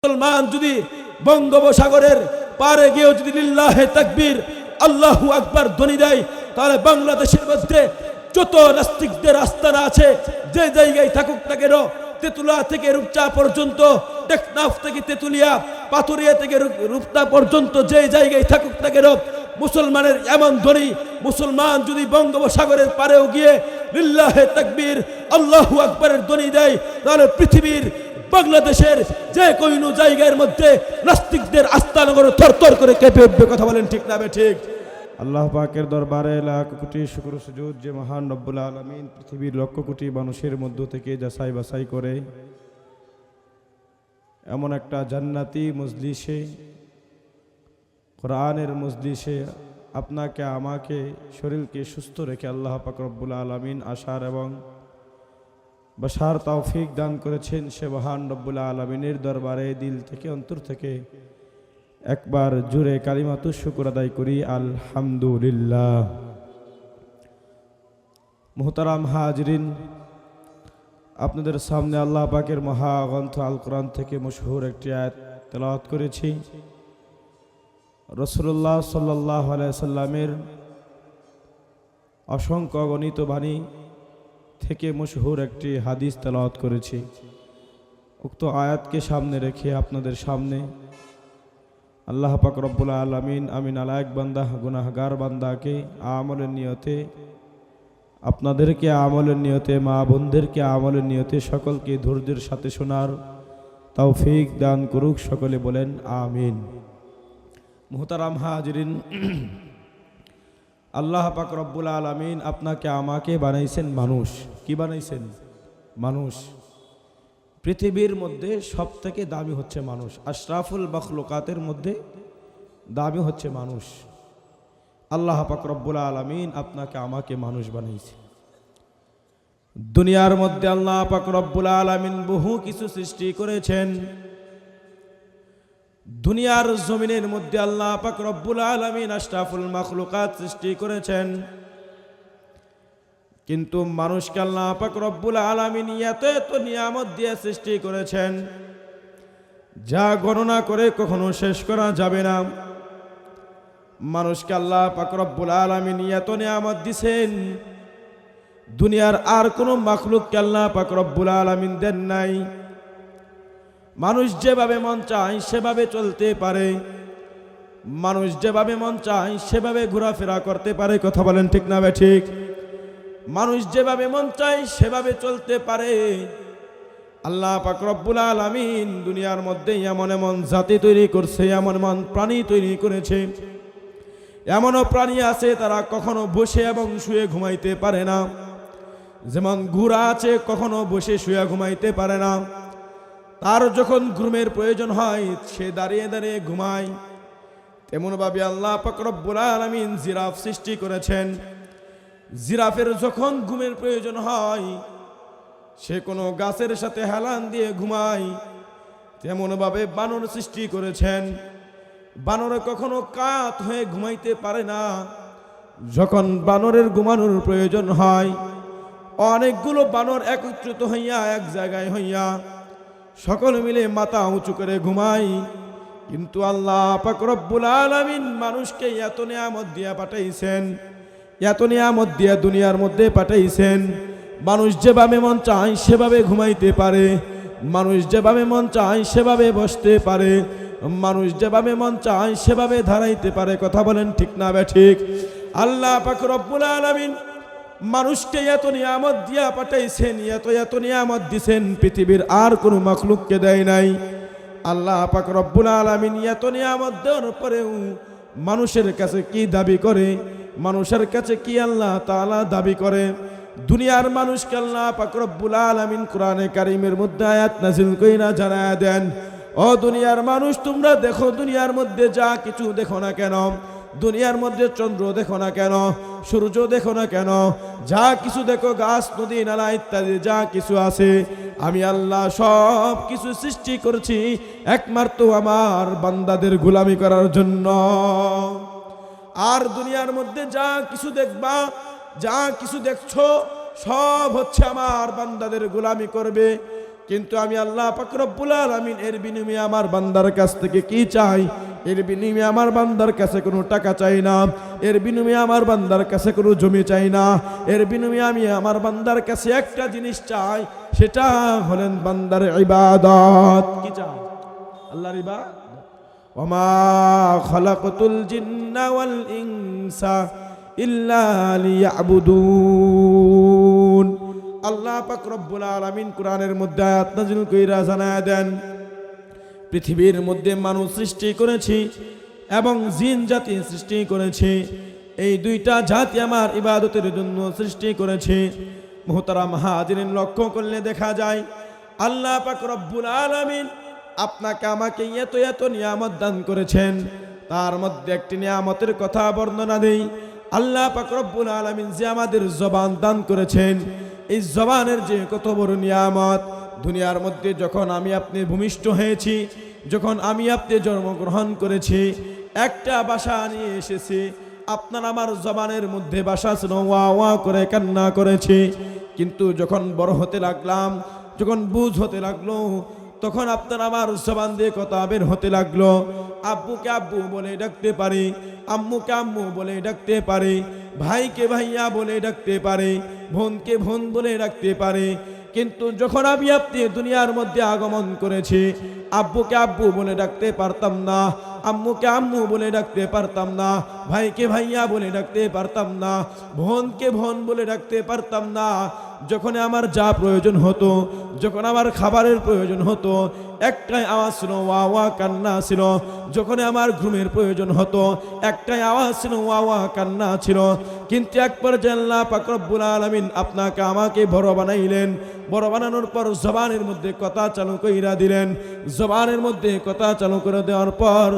মুসলমান যদি বঙ্গোপসাগরের পারে গিয়েও যদি লিল্লাহে তাকবীর আল্লাহু আকবার ধ্বনি দেয়, তাহলে বাংলাদেশের মধ্যে যত নাস্তিকদের আস্তানা আছে, যে জায়গায় থাকুক না কেন, তেতুলা থেকে রূপচা পর্যন্ত, টেকনাফ থেকে তেতুলিয়া, পাথুরিয়া থেকে রূপচা পর্যন্ত যে জায়গায় থাকুক না কেন, মুসলমানের এমন ধ্বনি, মুসলমান যদি বঙ্গোপসাগরের পারেও গিয়ে লিল্লাহে তাকবীর আল্লাহু আকবারের ধ্বনি দেয়, তাহলে পৃথিবীর বাংলাদেশের যে কোনো জায়গার মধ্যে নাস্তিকদের আস্তানগর থরথর করে কেঁপে উঠবে। কথা বলেন ঠিক না ঠিক? আল্লাহ পাকের দরবারে লাখ কোটি শুকর সুজুদ যে মহান রব্বুল আলামিন পৃথিবীর লক্ষ কোটি মানুষের মধ্য থেকে যাচাই বাছাই করে এমন একটা জান্নাতি মজলিসে, কোরআনের মজলিসে আপনাকে আমাকে শরীরকে সুস্থ রেখে আল্লাহ পাক রব্বুল আলামিন আশার এবং বসার তৌফিক দান করেছেন। সে মহান রব্বুল আলামিনের দরবারে দিল থেকে অন্তর থেকে একবার জুড়ে কালিমাতু শুকর আদায় করি, আলহামদুলিল্লাহ। মুহতারাম হাজরিন, আপনাদের সামনে আল্লাহ পাকের মহাগ্রন্থ আল কোরআন থেকে মশহুর একটি আয়াত তেলাওয়াত করেছি। রাসূলুল্লাহ সাল্লাল্লাহু আলাইহি সাল্লামের অসংখ্য গণিত বাণী থেকে মশহুর একটি হাদিস তেলাওয়াত করেছি। উক্ত আয়াতকে সামনে রেখে আপনাদের সামনে আল্লাহ পাক রব্বুল আলামিন আমিন আলায়েক বান্দা গুনাহগার বান্দাকে আমলের নিয়তে, আপনাদেরকে আমলের নিয়তে, মা বোনদেরকে আমলের নিয়তে, সকলকে ধৈর্যের সাথে শোনার তৌফিক দান করুক। সকলে বলেন আমিন। মুহতারাম হাজরিন, আল্লাহ পাক রব্বুল আলামিন আপনাকে আমাকে বানাইছেন মানুষ। কি বানাইছেন? মানুষ। পৃথিবীর মধ্যে সবথেকে দামি হচ্ছে মানুষ। আশরাফুল মখলুকাতের মধ্যে দামি হচ্ছে মানুষ। আল্লাহ পাক রব্বুল আলামিন আপনাকে আমাকে মানুষ বানাইছে। দুনিয়ার মধ্যে আল্লাহ পাক রব্বুল আলামিন বহু কিছু সৃষ্টি করেছেন। দুনিয়ার জমিনের মধ্যে আল্লাহ পাক রব্বুল আলামিন আশরাফুল মখলুকাত সৃষ্টি করেছেন, কিন্তু মানুষকে আল্লাহ পাক রব্বুল আলামিন এত এত নিয়ামত দিয়ে সৃষ্টি করেছেন যা গণনা করে কখনো শেষ করা যাবে না। মানুষকে আল্লাহ পাক রব্বুল আলামিন এত নিয়ামত দিয়েছেন, দুনিয়ার আর কোনো মাখলুককে আল্লাহ পাক রব্বুল আলামিন দেন নাই। মানুষ যেভাবে মন চায় সেভাবে চলতে পারে, মানুষ যেভাবে মন চায় সেভাবে ঘোরাফেরা করতে পারে। কথা বলেন ঠিক না ঠিক? মানুষ যেভাবে মন চায় সেভাবে চলতে পারে। আল্লাহ পাক রব্বুল আলামিন দুনিয়ার মধ্যে এমন এমন জাতি তৈরি করছে, এমন এমন প্রাণী তৈরি করেছে, এমনও প্রাণী আছে তারা কখনো বসে এবং শুয়ে ঘুমাইতে পারে না। যেমন ঘোড়া আছে, কখনো বসে শুয়ে ঘুমাইতে পারে না। তার যখন ঘুমের প্রয়োজন হয় সে দাঁড়িয়ে দাঁড়িয়ে ঘুমায়। তেমনভাবে আল্লাহ পাক রব্বুল আলামিন জিরাফ সৃষ্টি করেছেন। জিরাফের যখন ঘুমের প্রয়োজন হয় সে কোনো গাছের সাথে হেলান দিয়ে ঘুমায়। তেমনভাবে বানর সৃষ্টি করেছেন। বানর কখনো কাত হয়ে ঘুমাইতে পারে না। যখন বানরের ঘুমানোর প্রয়োজন হয় অনেকগুলো বানর একত্রিত হইয়া এক জায়গায় হইয়া সকল মিলে মাথা উঁচু করে ঘুমায়। কিন্তু আল্লাহ পাক রব্বুল আলামিন মানুষকে এত নিয়ামত দিয়া পাঠাইছেন, এত নিয়ামত দিয়া দুনিয়ার মধ্যে পাঠাইছেন, মানুষ যেভাবে মন চায় সেভাবে ঘুমাইতে পারে, মানুষ যেভাবে মন চায় সেভাবে বসতে পারে, মানুষ যেভাবে মন চায় সেভাবে দাঁড়াইতে পারে। কথা বলেন ঠিক না ঠিক? আল্লাহ পাক রব্বুল আলামিন মানুষকে এত নিয়ামত দিয়া পাঠাইছেন, এত নিয়ামত দিছেন, পৃথিবীর আর কোনো মাখলুককে দেয় নাই। আল্লাহ পাক রব্বুল আলামিন এত নিয়ামত দেওয়ার পরেও মানুষের কাছে কি দাবি করে? মানুষের কাছে কি আল্লাহ তাআলা দাবি করে? দুনিয়ার মানুষকে আল্লাহ পাক রব্বুল আলামিন কোরআনে কারীমের মধ্যে আয়াত নাযিল কইরা জানায়া দেন, ও দুনিয়ার মানুষ, তোমরা দেখো দুনিয়ার মধ্যে যা কিছু দেখো না কেন, দুনিয়ার মধ্যে চন্দ্র দেখো না কেন, সূর্য দেখো না কেন, যা কিছু দেখো, গাছ নদী নালা ইত্যাদি যা কিছু আছে, আমি আল্লাহ সব কিছু সৃষ্টি করেছি একমাত্র আমার বান্দাদের গোলামি করার জন্য। আর দুনিয়ার মধ্যে যা কিছু দেখবা, যা কিছু দেখছো, সব হচ্ছে আমার বান্দাদের গোলামি করবে। কিন্তু আমি আল্লাহ পাক রব্বুল আলামিন এর বিনিময়ে আমার বান্দার কাছ থেকে কি চাই? এর বিনিময়ে আমার বান্দার কাছে কোনো টাকা চাই না, এর বিনিময়ে আমার বান্দার কাছে কোনো জমি চাই না, এর বিনিময়ে আমি আমার বান্দার কাছে একটা জিনিস চাই, সেটা হলেন বান্দার ইবাদত। কি চাই? আল্লাহর ইবাদত। ওমা খালাকতুল জিন্না ওয়াল ইনসা ইল্লা লিয়াবুদুন। আল্লাহ পাক রব্বুল আলামিন কোরআনের মধ্যে আয়াত নাযিল কইরা জানায়া দেন, পৃথিবীর মধ্যে মানুষ সৃষ্টি করেছি এবং জিন জাতি সৃষ্টি করেছি, এই দুইটা জাতি আমার ইবাদতের জন্য সৃষ্টি করেছি। মুহতারাম হাজিরিন, লক্ষ্য করলে দেখা যায় আল্লাহ পাক রব্বুল আলামিন আপনাকে আমাকে এত এত নিয়ামত দান করেছেন। তার মধ্যে একটি নিয়ামতের কথা বর্ণনা দেই। আল্লাহ পাক রব্বুল আলামিন যে আমাদের জবান দান করেছেন, এই জবানের যে কত বড় নিয়ামত। দুনিয়ার মধ্যে যখন আমি আপনি ভূমিষ্ঠ হয়েছি, যখন আমি আপনি জন্মগ্রহণ করেছি, একটা ভাষা নিয়ে এসেছি। আপনার আমার জবানের মধ্যে ভাষা ছিল, ওয়া ওয়া করে কান্না করেছি। কিন্তু যখন বড় হতে লাগলাম, যখন বুঝ হতে লাগলো, তখন আপনার আমার জবান দিয়ে কথা বের হতে লাগলো। আব্বুকে আব্বু বলে ডাকতে পারি, আম্মুকে আম্মু বলে ডাকতে পারি, ভাইকে ভাইয়া বলে ডাকতে পারি, বোনকে বোন বলে ডাকতে পারি। কিন্তু যখন আমি আপনি দুনিয়ার মধ্যে আগমন করেছি, আব্বুকে আব্বু বলে ডাকতে পারতাম না, আম্মুকে আম্মু বলে ডাকতে পারতাম না, ভাইকে ভাইয়া বলে ডাকতে পারতাম না, বোনকে বোন বলে ডাকতে পারতাম না। যখন আমার যা প্রয়োজন হতো, যখন আমার খাবারের প্রয়োজন হতো, একটাই আওয়াজ ছিল, ওয়া ওয়া কান্না ছিল। যখন আমার ঘুমের প্রয়োজন হতো, একটাই আওয়াজ ছিল, ওয়া ওয়া কান্না ছিল। কিন্তু এক পর্যায়ে আল্লাহ পাক রব্বুল আলামিন আপনাকে আমাকে বড় বানাইলেন। বড় বানানোর পর জবানের মধ্যে কথা চালু কইরা দিলেন। জবানের মধ্যে কথা চালু করে দেওয়ার পর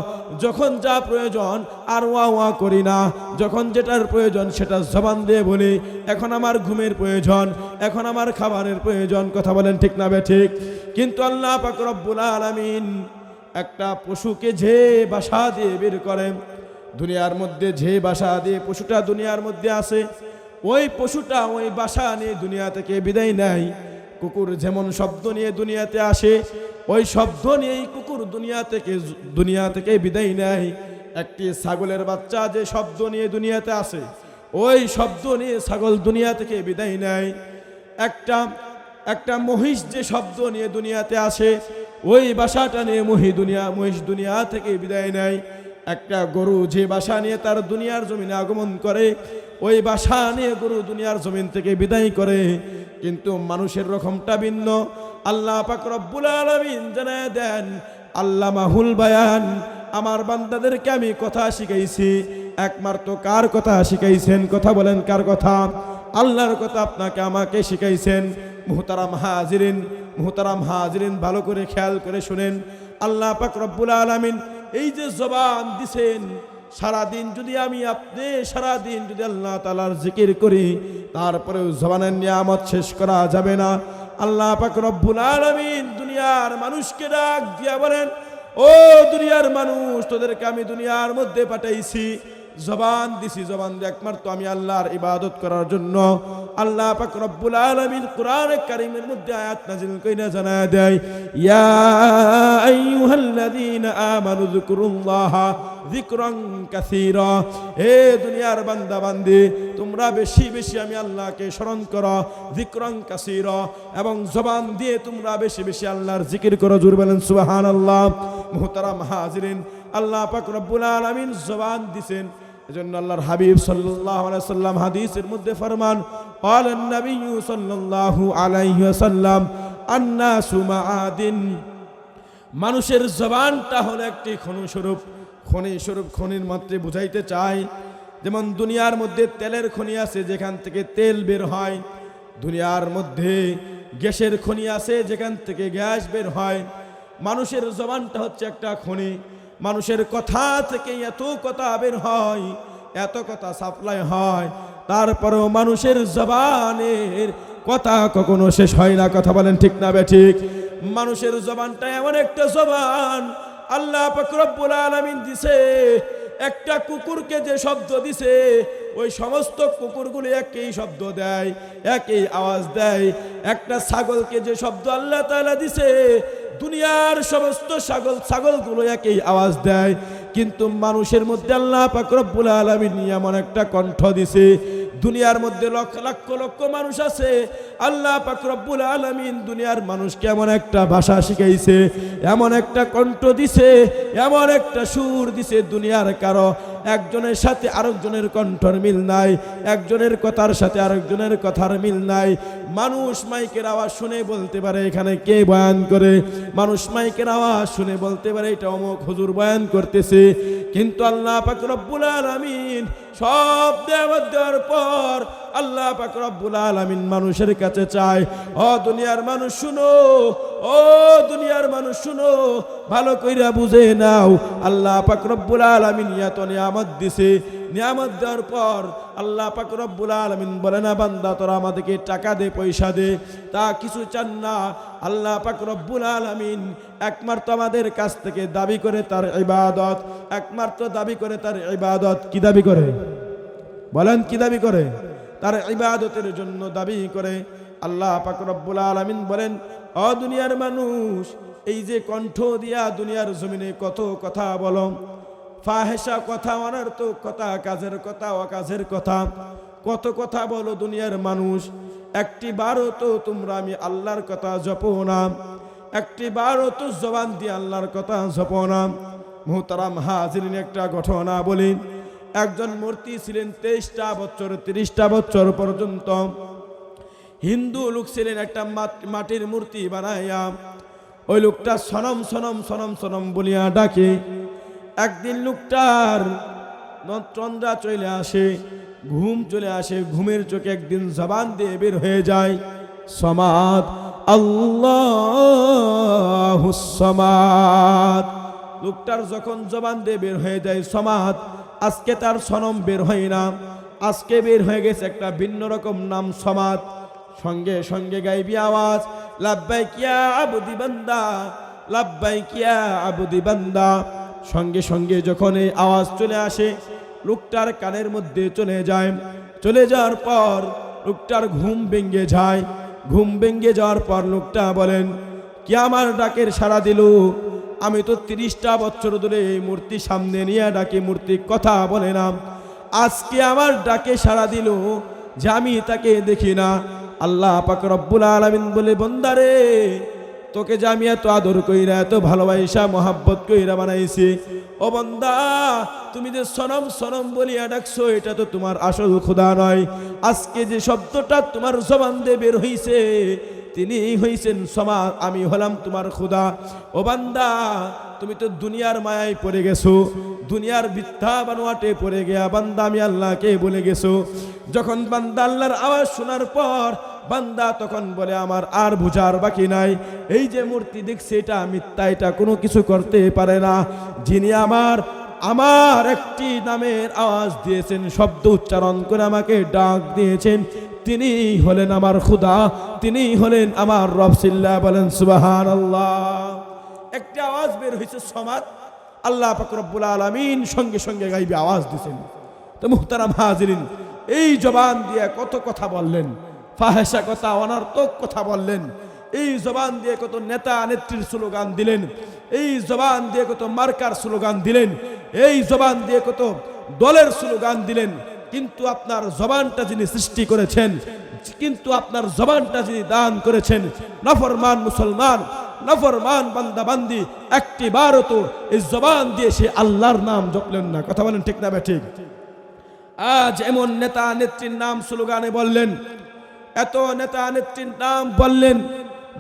যখন যা প্রয়োজন আর ওয়া ওয়া করি না, যখন যেটার প্রয়োজন সেটা জবান দিয়ে বলি। এখন আমার ঘুমের প্রয়োজন, এখন আমার খাবারের প্রয়োজন। কথা বলেন ঠিক না বেঠিক? কিন্তু আল্লাহ পাক রব্বুল আলামিন একটা পশুকে যে ভাষা দিয়ে বের করেন, দুনিয়ার মধ্যে যে ভাষা দিয়ে পশুটা দুনিয়ার মধ্যে আসে, ওই পশুটা ওই ভাষা নিয়ে দুনিয়া থেকে বিদায় নেয়। কুকুর যেমন শব্দ নিয়ে দুনিয়াতে আসে, ওই শব্দ নিয়েই কুকুর দুনিয়া থেকে বিদায় নেয়। একটি ছাগলের বাচ্চা যে শব্দ নিয়ে দুনিয়াতে আসে, ওই শব্দ নিয়ে ছাগল দুনিয়া থেকে বিদায় নেয়। একটা মহিষ যে শব্দ নিয়ে দুনিয়াতে আসে, ওই ভাষাটা নিয়ে মহিষ দুনিয়া থেকে বিদায় নেয়। একটা গরু যে ভাষা নিয়ে তার দুনিয়ার জমিনে আগমন করে, ওই ভাষা নিয়ে গরু দুনিয়ার জমিন থেকে বিদায় করে। কিন্তু মানুষের রকমটা ভিন্ন। আল্লাহ পাক রব্বুল আলামিন জানায় দেন, আল্লামাহুল বায়ান, আমার বান্দাদেরকে আমি কথা শিখাইছি। একমাত্র কার কথা শিখাইছেন? কথা বলেন, কার কথা? আল্লাহর কথা আপনাকে আমাকে শিখাইছেন। মুহতারাম হাজিরিন, ভালো করে খেয়াল করে শুনেন। আল্লাহ পাক রব্বুল আলামিন এই যে জবান দিছেন, সারাদিন যদি আমি আপনি সারাদিন যদি আল্লাহ তাআলার জিকির করি, তারপরেও জবানের নিয়ামত শেষ করা যাবে না। আল্লাহ পাক রব্বুল আলামিন দুনিয়ার মানুষকে ডাক দিয়া বলেন, ও দুনিয়ার মানুষ, তোদেরকে আমি দুনিয়ার মধ্যে পাঠাইছি, জবান দিছি, জবান দিয়ে একমাত্র আমি আল্লাহর ইবাদত করার জন্য। আল্লাহ পাক রব্বুল আলামিন কোরআনে কারীমের মধ্যে আয়াত নাযিল কইরা জানায় দেয়, ইয়া আইয়ুহাল্লাযীনা আমানু যিকুরুল্লাহা যিকরান কাসীরা। হে দুনিয়ার বান্দা বান্দি, তোমরা বেশি বেশি আমি আল্লাহকে স্মরণ করো, যিকরান কাসীরা, এবং জবান দিয়ে তোমরা বেশি বেশি আল্লাহর জিকির করো। জোরে বলেন সুবহানাল্লাহ। মুহতারাম হাজিরিন, আল্লাহ পাক রব্বুল আলামিন জবান দিছেন, এজন্য আল্লাহর হাবিব সাল্লাল্লাহু আলাইহি ওয়াসাল্লাম হাদিসের মধ্যে ফরমান, ক্বালান নবিয়্যু সাল্লাল্লাহু আলাইহি ওয়াসাল্লাম, আন-নাসু মাআদিন। মানুষের জবানটা হলো একটি খনির মাত্রে বুঝাইতে চাই। যেমন দুনিয়ার মধ্যে তেলের খনি আছে, যেখান থেকে তেল বের হয়। দুনিয়ার মধ্যে গ্যাসের খনি আছে, যেখান থেকে গ্যাস বের হয়। মানুষের জবানটা হচ্ছে একটা খনি। মানুষের কথা থেকে এত কথা বের হয়, এত কথা সাপ্লাই হয়, তারপরেও মানুষের জবানের কথা কখনো শেষ হয় না। কথা বলেন ঠিক না বেঠিক? মানুষের জবানটা এমন একটা জবান আল্লাহ পাক রব্বুল আলামিন দিছে, একটা কুকুরকে যে শব্দ দিছে ওই সমস্ত কুকুরগুলো একই শব্দ দেয়, একই আওয়াজ দেয়। একটা ছাগলকে যে শব্দ আল্লাহ তাআলা দিছে দুনিয়ার সমস্ত ছাগলগুলো একই আওয়াজ দেয়। কিন্তু মানুষের মধ্যে আল্লাহ পাক রব্বুল আলামিন এমন একটা কণ্ঠ দিছে, দুনিয়ার মধ্যে লক্ষ লক্ষ মানুষ আছে, আল্লাহ পাক রব্বুল আলামিন দুনিয়ার মানুষকে এমন একটা ভাষা শিখাইছে, এমন একটা কণ্ঠ দিছে, এমন একটা সুর দিছে, দুনিয়ার কারো একজনের সাথে আরেকজনের কণ্ঠর মিল নাই, একজনের কথার সাথে আরেকজনের কথার মিল নাই। মানুষ মাইকের আওয়াজ শুনে বলতে পারে এখানে কে বয়ান করে, মানুষ মাইকের আওয়াজ শুনে বলতে পারে এটা অমুক হুজুর বয়ান করতেছে। কিন্তু আল্লাহ পাক রব্বুল আলামিন সব দেওয়ার পর আল্লাহ পাক রব্বুল আলামিন মানুষের কাছে চায়, ও দুনিয়ার মানুষ শুনো, ও দুনিয়ার মানুষ শুনো, ভালো কইরা বুঝে নাও। আল্লাহ পাক রব্বুল আলামিন এত নিয়ামত দিছে, নিয়ামত দেওয়ার পর আল্লাহ পাক রব্বুল আলামিন বলে না বান্দা তোরা আমাদেরকে টাকা দে, পয়সা দে, তা কিছু চান না। আল্লাহ পাক রব্বুল আলামিন একমাত্র আমাদের কাছ থেকে দাবি করে তার ইবাদত, একমাত্র দাবি করে তার ইবাদত। কি দাবি করে বলেন? কি দাবি করে? তার ইবাদতের জন্য দাবি করে। আল্লাহ পাক রব্বুল আলামিন বলেন, ও দুনিয়ার মানুষ, এই যে কণ্ঠ দিয়া দুনিয়ার জমিনে কত কথা বলো, ফাহেসা কথা, অনর্থক কথা, কাজের কথা, অকাজের কথা, কত কথা বলো দুনিয়ার মানুষ। একটি বারও তো তোমরা আমি আল্লাহর কথা জপো না, একটি বারও তো জবান দিয়ে আল্লাহর কথা জপো না। মুহতারাম হাজিরিন, একটা ঘটনা বলি। একজন মূর্তি ছিলেন 23টা বছর 30টা বছর পর্যন্ত হিন্দু লোক ছিলেন, একটা মাটির মূর্তি বানাইয়া ওই লোকটা সনম সনম সনম সনম বলিয়া ডাকে। একদিন লোকটার তন্দ্রা চলে আসে, ঘুম চলে আসে, ঘুমের চোখে একদিন জবান দিয়ে বের হয়ে যায় সমাদ, আল্লাহুস সামাদ। লোকটার যখন জবান দিয়ে বের হয়ে যায় সমাদ, আজকে তার সনম বের হয় না, আজকে বের হয়ে গেছে একটা ভিন্ন রকম নাম সমাদ। সঙ্গে সঙ্গে গাইবি আওয়াজ, লাব্বাইক ইয়া আবদি বান্দা, লাব্বাইক ইয়া আবদি বান্দা। সঙ্গে সঙ্গে যখন এই আওয়াজ চলে আসে লোকটার কানের মধ্যে চলে যায়, চলে যাওয়ার পর লোকটার ঘুম ভেঙে যায়। ঘুম ভেঙে যাওয়ার পর লোকটা বলেন, কি আমার ডাকের সাড়া দিল? আমি তো 30টা বছর ধরে এই মূর্তি সামনে নিয়ে ডাকে, মূর্তি কথা বলে না, আজকে আমার ডাকে সাড়া দিল যে আমি তাকে দেখি না। আল্লাহ পাক রব্বুল আলামিন বলে, বন্দারে তোকে যে আমি এত আদর কইরা, এত ভালোবাসা মহাব্বত কইরা বানাইছি, ও বান্দা তুমি যে সনম সনম বলিয়া ডাকছো এটা তো তোমার আসল খোদা নয়। আজকে যে শব্দটা তোমার জবান দিয়ে বের হইছে তিনি হইছেন সমাদ, আমি হলাম তোমার খোদা। ও বান্দা তুমি তো দুনিয়ার মায়ায় পড়ে গেছো, দুনিয়ার মিথ্যা বানোয়াটে পড়ে গিয়া বান্দা আমি আল্লাহকে বলে গেছো। যখন বান্দা আল্লাহর আওয়াজ শোনার পর বান্দা তখন বলে আমার আর বুঝার বাকি নাই, এই যে মূর্তি দেখছি এটা মিথ্যা, এটা কোনো কিছু করতে পারে না। যিনি আমার একটি নামের আওয়াজ দিয়েছেন, শব্দ উচ্চারণ করে আমাকে ডাক দিয়েছেন, তিনি হলেন আমার খুদা, তিনি হলেন আমার রব। সিল্লা বলেন সুবহানাল্লাহ। একটা আওয়াজ বের হয়েছে সমাদ, আল্লাহ পাক রব্বুল আলামিন সঙ্গে সঙ্গে গাইবে আওয়াজ দিয়েছেন। তো মুহতারাম হাজিরিন, এই জবান দিয়ে কত কথা বললেন, ফাহেসা কথা, অনর্থক কথা বললেন। এই জবান দিয়ে কত নেতা নেত্রীর স্লোগান দিলেন, এই জবান দিয়ে কত মার্কার স্লোগান দিলেন, এই জবান দিয়ে কত দলের স্লোগান দিলেন। কিন্তু আপনার জবানটা যিনি সৃষ্টি করেছেন, কিন্তু আপনার জবানটা যিনি দান করেছেন, নাফরমান মুসলমান, নাফরমান বান্দা বান্দি একটি বারও তো এই জবান দিয়ে সে আল্লাহর নাম জপলেন না। কথা বলেন ঠিক না ঠিক? আজ এমন নেতা নেত্রীর নাম স্লোগানে বললেন, এত নেতা নেত্রীর নাম বললেন,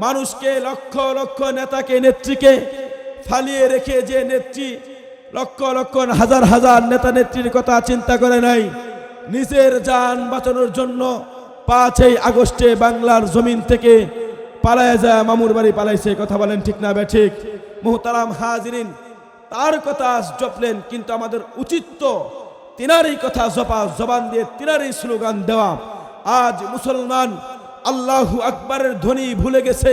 মানুষকে লক্ষ লক্ষ নেতাকে নেত্রীকে ফালিয়ে রেখে যে নেত্রী লক্ষ লক্ষ হাজার হাজার নেতা নেত্রীর কথা চিন্তা করে নাই, নিজের জান বাঁচানোর জন্য 5ই আগস্টে বাংলার জমিন থেকে পালায় যায়, মামুর বাড়ি পালাইছে। কথা বলেন ঠিক না ঠিক? মুহতারাম হাজিরিন, তার কথা জপলেন, কিন্তু আমাদের উচিত তো তিনারই কথা জপা, জবান দিয়ে তিনারই স্লোগান দেওয়া। আজ মুসলমান আল্লাহু আকবরের ধ্বনি ভুলে গেছে,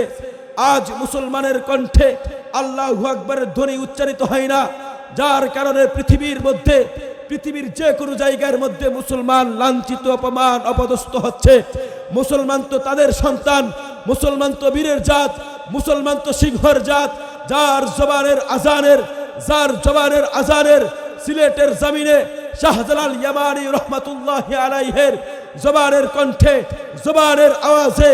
আজ মুসলমানের কণ্ঠে আল্লাহু আকবরের ধ্বনি উচ্চারিত হয় না। যার কারণে পৃথিবীর যে কোনো জায়গার মধ্যে মুসলমান লাঞ্ছিত, অপমান, অপদস্থ হচ্ছে। মুসলমান তো তাদের সন্তান, মুসলমান তো বীরের জাত, মুসলমান তো সিংহর জাত, যার জবানের আজানের সিলেটের জমিনে শাহজালাল ইয়ামানি রহমাতুল্লাহি আলাইহির জবানের কণ্ঠে, জবানের আওয়াজে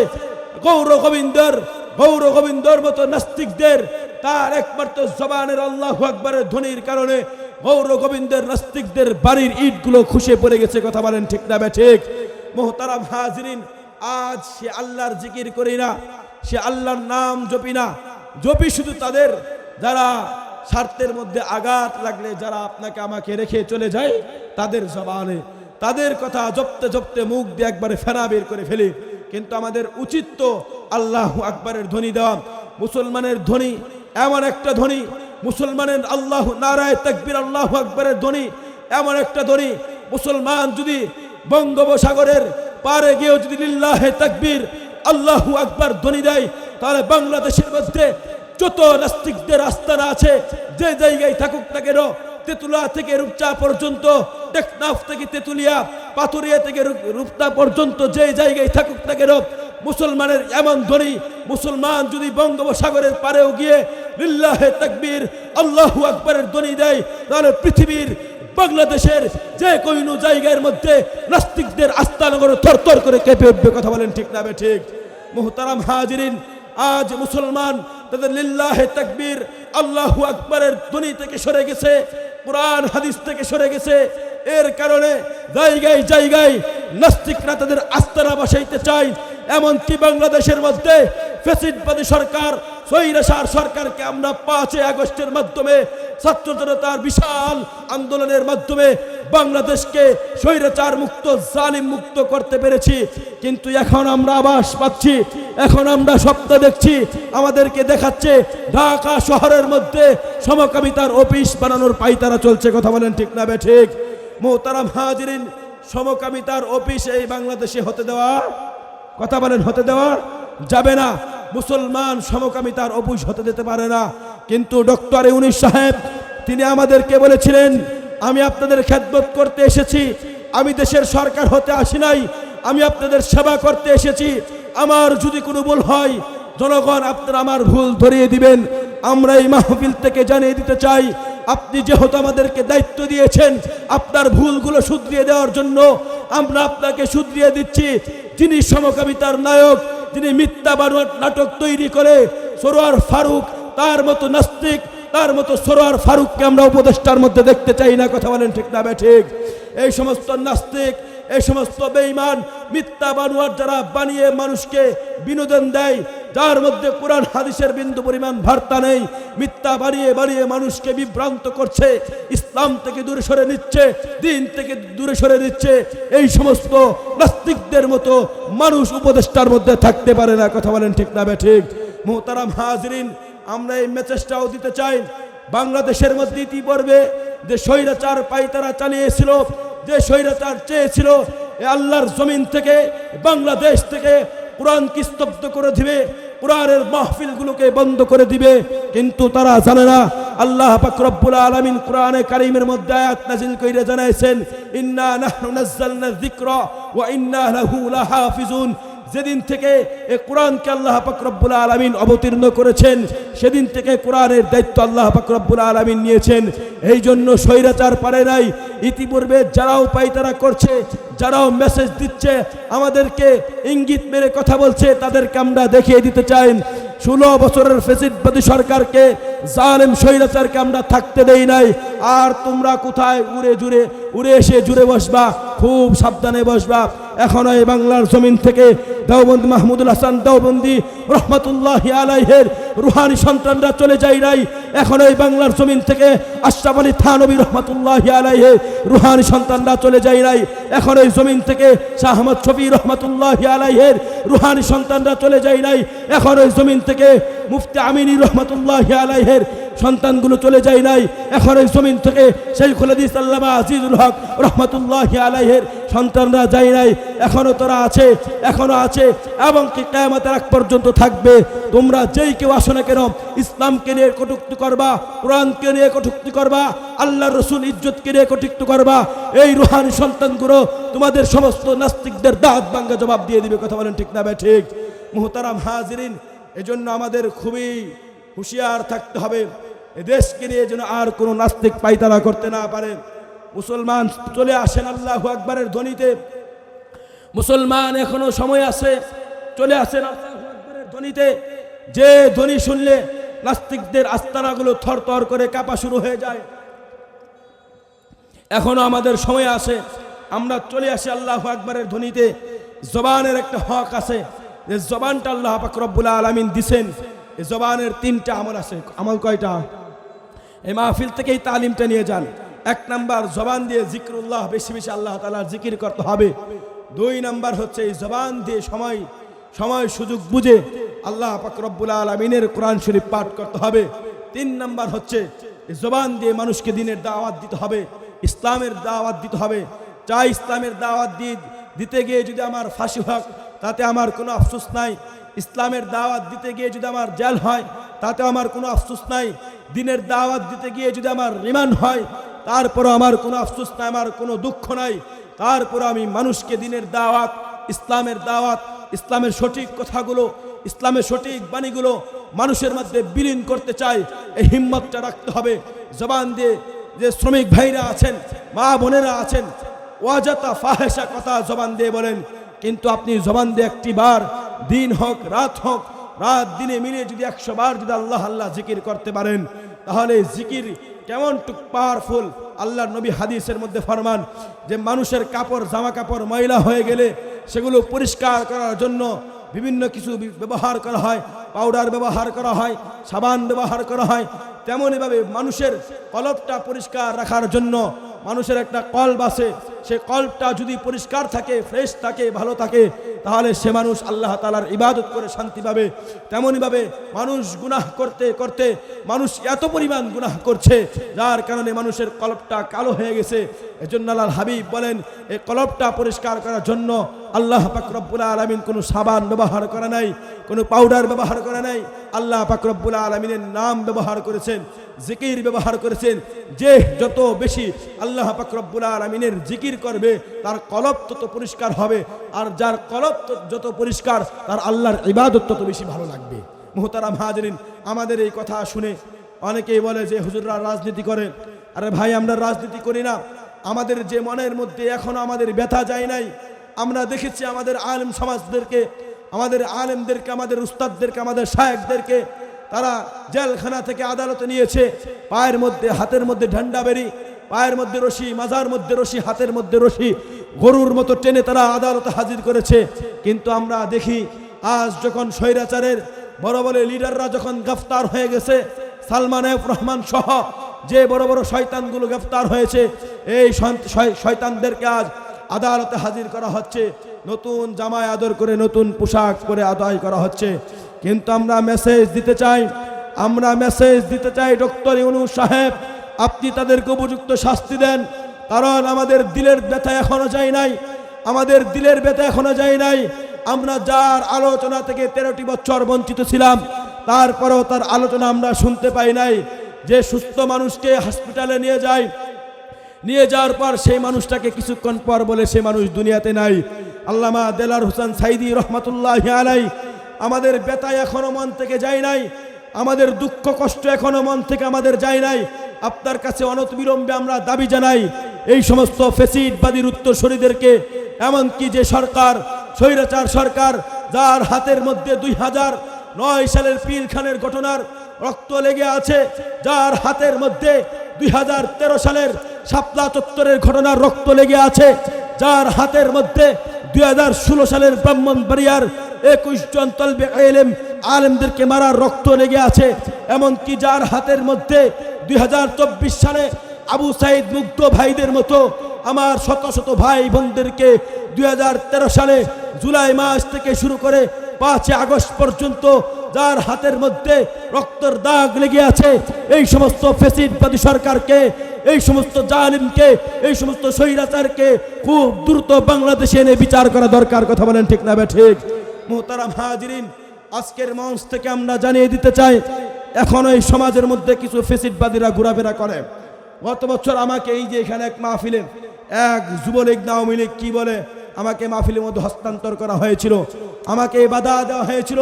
গৌর গোবিন্দর মতো নাস্তিকদের তার একমাত্র জবানের আল্লাহু আকবারের ধ্বনির কারণে গৌর গোবিন্দের নাস্তিকদের বাড়ির ইটগুলো খসে পড়ে গেছে। কথা বলেন ঠিক না ঠিক? মোহতারাম হাজরিন, আজ সে আল্লাহর জিকির করি না, সে আল্লাহর নাম জপি না, জপি শুধু তাদের যারা স্বার্থের মধ্যে আঘাত লাগলে যারা আপনাকে আমাকে রেখে চলে যায় তাদের জবানে, তাদের কথা জপতে জপতে মুখ দিয়ে একবারে ফেনা বের করে ফেলি। কিন্তু আমাদের উচিত তো আল্লাহু আকবারের ধ্বনি দেওয়া। মুসলমানের ধ্বনি এমন একটা ধ্বনি, মুসলমানের আল্লাহু নারায়ে তাকবীর আল্লাহু আকবারের ধ্বনি এমন একটা ধ্বনি, মুসলমান যদি বঙ্গোপসাগরের পারে গিয়েও যদি লিল্লাহে তাকবীর আল্লাহু আকবার ধ্বনি দেয়, তাহলে বাংলাদেশের মধ্যে যত নাস্তিকদের আস্তানা আছে, যে জায়গায় থাকুক না কেন, তেতুলা থেকে রূপচা পর্যন্ত, টেকনাফ থেকে তেতুলিয়া, পাথুরিয়া থেকে রূপচা পর্যন্ত যে জায়গায় থাকুক না কেন, মুসলমানের এমন ধ্বনি, মুসলমান যদি বঙ্গোপসাগরের পারেও গিয়ে লিল্লাহে তাকবীর আল্লাহু আকবারের ধ্বনি দেয়, তাহলে পৃথিবীর বাংলাদেশের যে কোনো জায়গার মধ্যে নাস্তিকদের আস্তানগর থরথর করে কেঁপে উঠবে। কথা বলেন ঠিক না ঠিক? মুহতারাম হাজিরিন, আজ মুসলমান তাদের লিল্লাহে তাকবীর আল্লাহু আকবারের ধ্বনি থেকে সরে গেছে, কুরআন হাদিস থেকে সরে গেছে। এর কারণে জায়গায় জায়গায় নাস্তিকরা তাদের আস্তানা বসাইতে চায়। এমনকি বাংলাদেশের মধ্যে ফ্যাসিস্টবাদী সরকার, স্বৈরাচার সরকারকে আমরা 5 আগস্টের মাধ্যমে, ছাত্র জনতার বিশাল আন্দোলনের মাধ্যমে বাংলাদেশকে স্বৈরাচার মুক্ত, জালিম মুক্ত করতে পেরেছি। কিন্তু এখন আমরা আভাস পাচ্ছি, এখন আমরা স্বপ্ন দেখছি, আমাদেরকে দেখাচ্ছে ঢাকা শহরের মধ্যে সমকামিতার অফিস বানানোর পাইতারা চলছে। কথা বলেন ঠিক না ঠিক? মোহতারাম হাজিরিন, সমকামিতার অফিস এই বাংলাদেশে হতে দেওয়া, কথা বলেন, হতে দেওয়া যাবে না। মুসলমান সমকামিতার অফিস হতে দিতে পারে না। কিন্তু ডক্টর ইউনূস সাহেব তিনি আমাদেরকে বলেছিলেন, আমি আপনাদের খেদমত করতে এসেছি, আমি দেশের সরকার হতে আসি নাই, আমি আপনাদের সেবা করতে এসেছি। আমার যদি কোনো ভুল হয়, জনগণ আপনারা আমার ভুল ধরিয়ে দিবেন। আমরা এই মাহফিল থেকে জানিয়ে দিতে চাই, আপনি যেহেতু আমাদেরকে দায়িত্ব দিয়েছেন আপনার ভুলগুলো শুধরিয়ে দেওয়ার জন্য, আমরা আপনাকে শুধরিয়ে দিচ্ছি। যিনি সমকামিতার নায়ক, যিনি মিথ্যা নাটক তৈরি করে সরোয়ার ফারুক, তার মতো নাস্তিক, তার মতো সরোয়ার ফারুককে আমরা উপদেষ্টার মধ্যে দেখতে চাই না। কথা বলেন ঠিক না ঠিক? এই সমস্ত নাস্তিক, এই সমস্ত বেঈমান, মিথ্যা বানোয়ার যারা বানিয়ে মানুষকে বিনোদন দেয়, যার মধ্যে কোরআন হাদিসের বিন্দু পরিমাণ বার্তা নেই, মিথ্যা বানিয়ে বানিয়ে মানুষকে বিভ্রান্ত করছে, ইসলাম থেকে দূরে সরে নিচ্ছে, দিন থেকে দূরে সরে নিচ্ছে, এই সমস্ত নাস্তিকদের মতো মানুষ উপদেষ্টার মধ্যে থাকতে পারে না। কথা বলেন ঠিক না ঠিক? মুহতারাম হাজরিন, আমরা এই মেসেজটাও দিতে চাই, বাংলাদেশের মধ্যে ইতিপূর্বে যে স্বৈরাচার পাইতারা চালিয়েছিল, যে স্বৈরাচার চেয়েছিল এ আল্লাহর জমিন থেকে, বাংলাদেশ থেকে কোরআনকে স্তব্ধ করে দিবে, কোরআনের মাহফিলগুলোকে বন্ধ করে দিবে, কিন্তু তারা জানে না আল্লাহ পাক রব্বুল আলামিন কোরআনে কারীমের মধ্যে আয়াত নাযিল কইরা জানাইছেন, ইন্না নাহনু নাযালনা যিকরা ওয়া ইন্না লাহু লাহাফিজুন। যেদিন থেকে এই কোরআনকে আল্লাহ পাক রব্বুল আলামিন অবতীর্ণ করেছেন, সেদিন থেকে কোরআনের দায়িত্ব আল্লাহ পাক রব্বুল আলামিন নিয়েছেন। এই জন্য স্বৈরাচার পারে নাই। ইতিপূর্বে যারাও পাইতারা করছে, যারাও মেসেজ দিচ্ছে, আমাদেরকে ইঙ্গিত মেরে কথা বলছে, তাদেরকে আমরা দেখিয়ে দিতে চাই 16 বছরের ফ্যাসিস্টবাদী সরকারকে, জালেম স্বৈরাচারকে আমরা থাকতে দেই নাই। আর তোমরা কোথায় উড়ে এসে জুড়ে বসবা, খুব সাবধানে বসবা। এখনো এই বাংলার জমিন থেকে দেওবন্দি মাহমুদুল হাসান দেওবন্দি রহমাতুল্লাহি আলাইহির রুহানি সন্তানরা চলে যায় নাই। এখনো এই বাংলার জমিন থেকে আশরাফ আলী থানভী রহমাতুল্লাহি আলাইহির রুহানি সন্তানরা চলে যায় নাই। এখনো এই জমিন থেকে শাহ আহমদ শফী রহমাতুল্লাহি আলাইহির রুহানি সন্তানরা চলে যায় নাই। এখনো এই জমিন থেকে মুফতি আমিনী রহমাতুল্লাহি আলাইহির সন্তানগুলো চলে যায় নাই, এখন এই জমিন থেকে শাইখুল হাদিস আল্লামা আজিজুল হক রহমাতুল্লাহি আলাইহির সন্তানরা যায় নাই, এখনো তারা আছে, এখনো আছে এবং কি কিয়ামতের আগ পর্যন্ত থাকবে। তোমরা যেই কেউ আসো না কেন, ইসলামকে নিয়ে কটূক্তি করবা, কোরআনকে নিয়ে কটূক্তি করবা, আল্লাহর রাসূল ইজ্জতকে নিয়ে কটূক্তি করবা, এই রুহানি সন্তানগুলো তোমাদের সমস্ত নাস্তিকদের দাঁত ভাঙা জবাব দিয়ে দিবে। কথা বলেন ঠিক না ভাই? ঠিক। মুহতারাম হাজিরিন, এজন্য আমাদের খুবই হুঁশিয়ার থাকতে হবে, এ দেশকে নিয়ে যেন আর কোনো নাস্তিক পায়তারা করতে না পারে। মুসলমান চলে আসেন আল্লাহু আকবারের ধ্বনিতে, মুসলমান এখনো সময় আছে, চলে আসেন আল্লাহু আকবারের ধ্বনিতে। যে ধ্বনি শুনলে নাস্তিকদের আস্তানাগুলো থরথর করে কাঁপা শুরু হয়ে যায়, এখনো আমাদের সময় আছে, আমরা চলে আসি আল্লাহু আকবারের ধ্বনিতে। জবানের একটা হক আছে, যে জবানটা আল্লাহ পাক রব্বুল আলামিন দিছেন, এই জবানের 3টা আমল আছে। আমল কয়টা? এই মাহফিল থেকেই তালিমটা নিয়ে যান। 1 নাম্বার, জবান দিয়ে জিক্রুল্লাহ, বেশি বেশি আল্লাহ তাআলার জিকির করতে হবে। 2 নাম্বার হচ্ছে এই জবান দিয়ে সময় সুযোগ বুঝে আল্লাহ পাক রব্বুল আলামিনের কোরআন শরীফ পাঠ করতে হবে। 3 নাম্বার হচ্ছে এই জবান দিয়ে মানুষকে দ্বীনের দাওয়াত দিতে হবে, ইসলামের দাওয়াত দিতে হবে। চাই ইসলামের দাওয়াত দিতে গিয়ে যদি আমার ফাঁসি হয় তাতে আমার কোনো আফসোস নাই, ইসলামের দাওয়াত দিতে গিয়ে যদি আমার জেল হয় তাতে আমার কোনো আফসোস নাই, দ্বীনের দাওয়াত দিতে গিয়ে যদি আমার রিমান্ড হয় তারপরও আমার কোনো আফসোস নাই, আমার কোনো দুঃখ নাই। তারপর আমি মানুষকে দ্বীনের দাওয়াত, ইসলামের দাওয়াত, ইসলামের সঠিক কথাগুলো, ইসলামের সঠিক বাণীগুলো মানুষের মধ্যে বিলীন করতে চাই। এই হিম্মতটা রাখতে হবে। জবান দিয়ে যে শ্রমিক ভাইরা আছেন, মা বোনেরা আছেন, ওয়াজাতা ফাহেসা কথা জবান দিয়ে বলেন, কিন্তু আপনি জবান দিয়ে একটি বার, দিন হোক রাত দিনে মিলিয়ে যদি 100 বার যদি আল্লাহ আল্লাহ জিকির করতে পারেন, তাহলে জিকির কেমন পাওয়ারফুল। আল্লাহর নবী হাদিসের মধ্যে ফরমান যে মানুষের জামা কাপড় ময়লা হয়ে গেলে সেগুলো পরিষ্কার করার জন্য বিভিন্ন কিছু ব্যবহার করা হয়, পাউডার ব্যবহার করা হয়, সাবান ব্যবহার করা হয়। তেমনইভাবে মানুষের কলবটা পরিষ্কার রাখার জন্য মানুষের একটা কলব আছে, সে কলবটা যদি পরিষ্কার থাকে, ফ্রেশ থাকে, ভালো থাকে, তাহলে সে মানুষ আল্লাহ তাআলার ইবাদত করে শান্তি পাবে। তেমনইভাবে মানুষ গুনাহ করতে করতে মানুষ এত পরিমাণ গুনাহ করছে যার কারণে মানুষের কলবটা কালো হয়ে গেছে। এজন্য আল্লাহর হাবিব বলেন, এই কলবটা পরিষ্কার করার জন্য আল্লাহ পাক রব্বুল আলামিন কোনো সাবান ব্যবহার করে নাই, কোনো পাউডার ব্যবহার করে নাই। আল্লাহ পাক রব্বুল আলামিনের নাম ব্যবহার করেছেন, জিকির ব্যবহার করেছেন। যে যত বেশি আল্লাহ পাক রব্বুল আলামিনের জিকির করবে তার কলব তত পরিষ্কার হবে, আর যার কলব যত পরিষ্কার তার আল্লাহর ইবাদত তত বেশি ভালো লাগবে। মুহতারাম হাজিরিন, আমাদের এই কথা শুনে অনেকেই বলে যে হুজুররা রাজনীতি করে। আরে ভাই, আমরা রাজনীতি করি না। আমাদের যে মনের মধ্যে এখনো আমাদের ব্যথা যায় নাই, আমরা দেখেছি আমাদের আলেম সমাজদেরকে, আমাদের আলেমদেরকে, আমাদের উস্তাদদেরকে, আমাদের শায়েখদেরকে তারা জেলখানা থেকে আদালতে নিয়েছে, পায়ের মধ্যে হাতের মধ্যে ঝান্ডা বেরি, পায়ের মধ্যে রশি, মাজার মধ্যে রশি, হাতের মধ্যে রশি, গরুর মতো টেনে তারা আদালতে হাজির করেছে। কিন্তু আমরা দেখি আজ যখন স্বৈরাচারের বড় বড় লিডাররা যখন গ্রেফতার হয়ে গেছে, সালমান এফ রহমান সহ যে বড় বড় শয়তানগুলো গ্রেফতার হয়েছে, এই শয়তানদেরকে আজ আদালতে হাজির করা হচ্ছে, নতুন জামায় আদর করে, নতুন পোশাক পরে আদায় করা হচ্ছে। কিন্তু আমরা মেসেজ দিতে চাই, ডক্টর ইউনূস সাহেব, আপনি তাদেরকে উপযুক্ত শাস্তি দেন। কারণ আমাদের দিলের ব্যথা এখনো যায় নাই, আমাদের দিলের ব্যথা এখনো যায় নাই। আমরা যার আলোচনা থেকে 13টি বছর বঞ্চিত ছিলাম, তারপরেও তার আলোচনা আমরা শুনতে পাই নাই। যে সুস্থ মানুষকে হসপিটালে নিয়ে যাওয়ার পর সেই মানুষটাকে কিছুক্ষণ পর বলে সে মানুষ দুনিয়াতে নাই। আল্লামা দেলার হোসেন সাইদি রহমাতুল্লাহি আলাইহি, আমাদের ব্যথা এখনো মন থেকে যায় নাই, আমাদের দুঃখ কষ্ট এখনো মন থেকে আমাদের যায় নাই। আপনার কাছে অনতিবিলম্বে আমরা দাবি জানাই, এই সমস্ত ফ্যাসিস্টবাদীর উত্তরসূরিদেরকে, এমনকি যে সরকার, স্বৈরাচার সরকার, যার হাতের মধ্যে 2009 সালের পিলখানের ঘটনার রক্ত লেগে আছে, যার হাতের মধ্যে 2013 সালের শাপলা চত্বরের ঘটনার রক্ত লেগে আছে, যার হাতের মধ্যে 2016 সালের ব্রাহ্মণবাড়িয়ার 21 জন তলবে আলেমদেরকে মারার রক্ত লেগে আছে, এমনকি যার হাতের মধ্যে 2024 সালে আবু সাইদ মুগ্ধ ভাইদের মতো আমার শত শত ভাই বোনদেরকে 2013 সালে জুলাই মাস থেকে শুরু করে 5 আগস্ট পর্যন্ত যার হাতের মধ্যে রক্তের দাগ লেগে আছে, এই সমস্ত ফ্যাসিস্টবাদী সরকারকে, এই সমস্ত জালিমকে, এই সমস্ত স্বৈরাচারকে খুব দ্রুত বাংলাদেশে এনে বিচার করা দরকার। কথা বলেন ঠিক না ঠিক? মুহতারাম হাজিরিন, আজকের মঞ্চ থেকে আমরা জানিয়ে দিতে চাই, এখনো এই সমাজের মধ্যে কিছু ফ্যাসিস্টবাদীরা ঘোরাফেরা করে। গত বছর আমাকে এই যে এখানে এক মাহফিলে এক যুবলীগ না আওয়ামী লীগ কি বলে আমাকে মাহফিলের মধ্যে হস্তান্তর করা হয়েছিল, আমাকে বাধা দেওয়া হয়েছিল।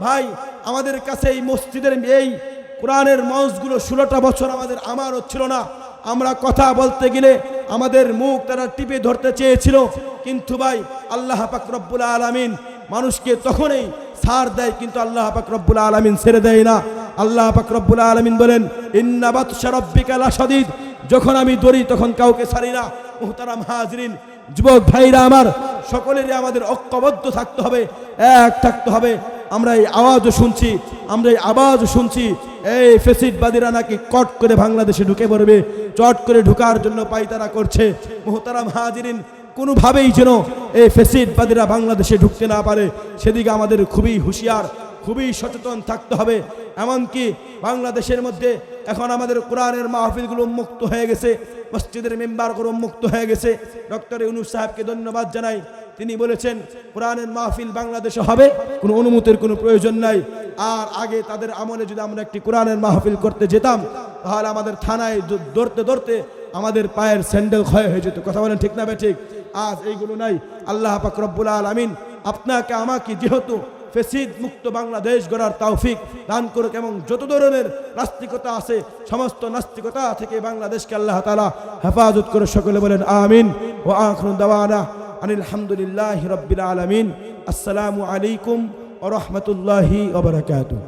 ভাই, আমাদের কাছে এই মসজিদের এই কোরআনের মঞ্চগুলো 16টা বছর আমার হচ্ছিল না। আমরা কথা বলতে গেলে আমাদের মুখ তারা টিপে ধরতে চেয়েছিল, কিন্তু ভাই আল্লাহ পাক রব্বুল আলামিন মানুষকে তখনই ছাড় দেয়, কিন্তু আল্লাহ পাক রব্বুল আলামিন ছেড়ে দেয় না। আল্লাহ পাক রব্বুল আলামিন বলেন, ইন্না বাতশা রাব্বিকা লাশাদীদ, যখন আমি ধরি তখন কাউকে ছাড়ি না। মুহতারাম হাজিরিন, যুবক ভাইরা আমার, সকলেরই আমাদের ঐক্যবদ্ধ থাকতে হবে, এক থাকতে হবে। আমরা এই আওয়াজও শুনছি, আমরা এই আওয়াজও শুনছি, এই ফ্যাসিস্টবাদীরা নাকি কট করে বাংলাদেশে ঢুকে পড়বে, চট করে ঢুকার জন্য পায়তারা করছে। মুহতারাম হাজিরিন, কোনোভাবেই যেন এই ফ্যাসিস্টবাদীরা বাংলাদেশে ঢুকতে না পারে, সেদিকে আমাদের খুবই হুঁশিয়ার, খুবই সচেতন থাকতে হবে। এমনকি বাংলাদেশের মধ্যে এখন আমাদের কোরআনের মাহফিলগুলো উন্মুক্ত হয়ে গেছে, মসজিদের মেম্বারগুলো উন্মুক্ত হয়ে গেছে। ডক্টর ইউনূস সাহেবকে ধন্যবাদ জানাই, তিনি বলেছেন কোরআনের মাহফিল বাংলাদেশে হবে, কোনো অনুমতির কোনো প্রয়োজন নাই। আর আগে তাদের আমলে যদি আমরা একটি কোরআনের মাহফিল করতে যেতাম, তাহলে আমাদের থানায় দৌড়তে দৌড়তে আমাদের পায়ের স্যান্ডেল ক্ষয় হয়ে যেত। কথা বলেন ঠিক না ঠিক? আজ এইগুলো নাই। আল্লাহ পাক রব্বুল আলামিন আপনাকে আমাকে যেহেতু ফ্যাসিস্ট মুক্ত বাংলাদেশ গড়ার তৌফিক দান করুক, এবং যত ধরনের নাস্তিকতা আছে সমস্ত নাস্তিকতা থেকে বাংলাদেশকে আল্লাহ তাআলা হেফাজত করে। সকলে বলেন আমিন। ওয়া আখিরু দাওয়ানা আনিল হামদুলিল্লাহি রাব্বিল আলামিন। আসসালামু আলাইকুম ওয়া রাহমাতুল্লাহি ওয়া বারাকাতুহু।